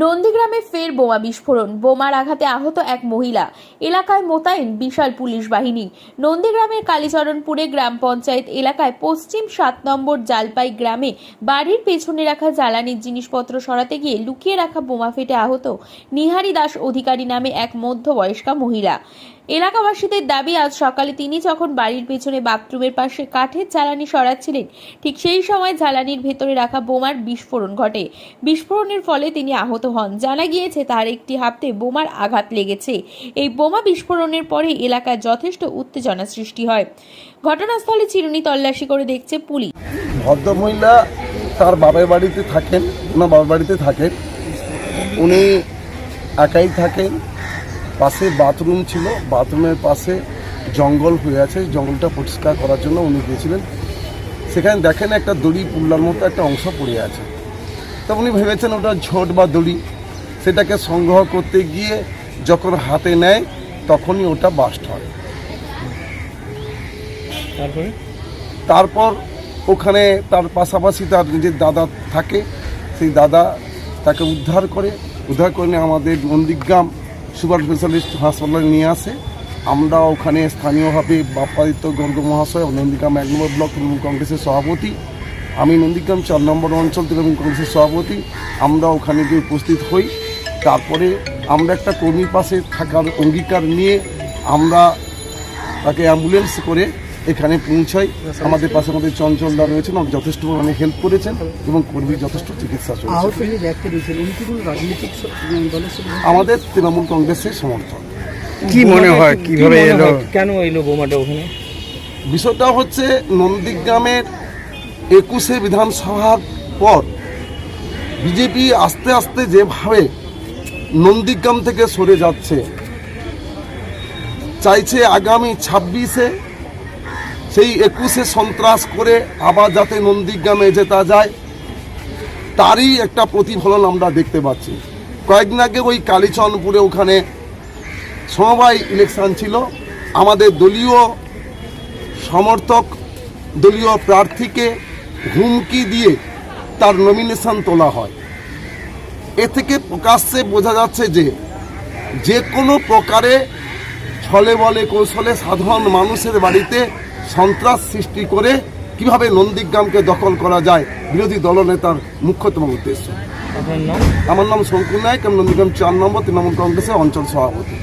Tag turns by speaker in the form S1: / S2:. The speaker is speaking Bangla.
S1: নন্দীগ্রামে ফের বোমা বিস্ফোরণ, বোমার আঘাতে আহত এক মহিলা। এলাকায় মোতায়েন বিশাল পুলিশ বাহিনী। নন্দীগ্রামের কালীচরণপুরে গ্রাম পঞ্চায়েত এলাকায় পশ্চিম 7 নম্বর জালপাই গ্রামে বাড়ির পেছনে রাখা জ্বালানির জিনিসপত্র সরাতে গিয়ে লুকিয়ে রাখা বোমা ফেটে আহত নিহারি দাস অধিকারী নামে এক মধ্যবয়স্কা মহিলা। এলাকাবাসীদের দাবি, আজ সকালে তিনি যখন বাড়ির পেছনে বাথরুমের পাশে কাঠের জ্বালানি সরাচ্ছিলেন, ঠিক সেই সময় জ্বালানির ভেতরে রাখা বোমার বিস্ফোরণ ঘটে। বিস্ফোরণের ফলে তিনি আহত হন। জানা গিয়েছে তার একটি হাতে বোমার আঘাত লেগেছে। এই বোমা বিস্ফোরণের পরে এলাকায় যথেষ্ট উত্তেজনা সৃষ্টি হয়। ঘটনাস্থলে চিরুনি তল্লাশি করে দেখছে পুলিশ।
S2: ভদ্রমহিলা তার বাবার বাড়িতে থাকেন, ওনার বাবার বাড়িতে থাকেন, উনি একাই থাকেন। পাশে বাথরুম ছিল, বাথরুমের পাশে জঙ্গল হয়ে আছে, জঙ্গলটা পরিষ্কার করার জন্য উনি গিয়েছিলেন। সেখানে দেখেন একটা দড়ি পুল্লার মতো একটা অংশ পড়ে আছে। তা উনি ভেবেছেন ওটা ঝোট বা দড়ি, সেটাকে সংগ্রহ করতে গিয়ে যখন হাতে নেয় তখনই ওটা বাস্ট হয়। তারপর ওখানে তার পাশাপাশি তার নিজের দাদা থাকে, সেই দাদা তাকে উদ্ধার করে আমাদের নন্দীগ্রাম সুপার স্পেশালিস্ট হাসপাতালে নিয়ে আসে। আমরা ওখানে স্থানীয়ভাবে বাপ্পাদিত্য গর্গ মহাশয়, নন্দীগ্রাম 1 নম্বর ব্লক তৃণমূল কংগ্রেসের সভাপতি, আমি নন্দীগ্রাম 4 নম্বর অঞ্চল তৃণমূল কংগ্রেসের সভাপতি, আমরা ওখানে গিয়ে উপস্থিত হই। তারপরে আমরা একটা কর্মীর পাশে থাকার অঙ্গীকার নিয়ে আমরা তাকে অ্যাম্বুলেন্স করে এখানে পৌঁছাই। আমাদের পাশে আমাদের চঞ্চলদা রয়েছেন, যথেষ্ট মানে হেল্প করেছেন এবং কর্মীর যথেষ্ট চিকিৎসা চলছে। আমাদের তৃণমূল কংগ্রেসের সমর্থন।
S3: কি মনে হয় কিভাবে এলো, কেন এলো বোমাটা ওখানে?
S2: বিষয়টা হচ্ছে নন্দীগ্রামের 21শে বিধানসভার পর বিজেপি আস্তে আস্তে যেভাবে নন্দীগ্রাম থেকে সরে যাচ্ছে, চাইছে আগামী 26-এ সেই 21-এ সন্ত্রাস করে আবার যাতে নন্দীগ্রামে জেতা যায়, তারই একটা প্রতিফলন আমরা দেখতে পাচ্ছি। কয়েকদিন আগে ওই কালীচরণপুরে ওখানে সমবায় ইলেকশন ছিল, আমাদের দলীয় সমর্থক দলীয় প্রার্থীকে হুমকি দিয়ে তার নমিনেশন তোলা হয়। এ থেকে প্রকাশ্যে বোঝা যাচ্ছে যে কোনো প্রকারে ছলে বলে কৌশলে সাধারণ মানুষের বাড়িতে সন্ত্রাস সৃষ্টি করে কিভাবে নন্দীগ্রামকে দখল করা যায়, বিরোধী দলনেতার মুখ্যতম উদ্দেশ্য। আমার নাম শঙ্কু নায়ক, আমি নন্দীগ্রাম 4 নম্বর তৃণমূল কংগ্রেসের অঞ্চল সভাপতি।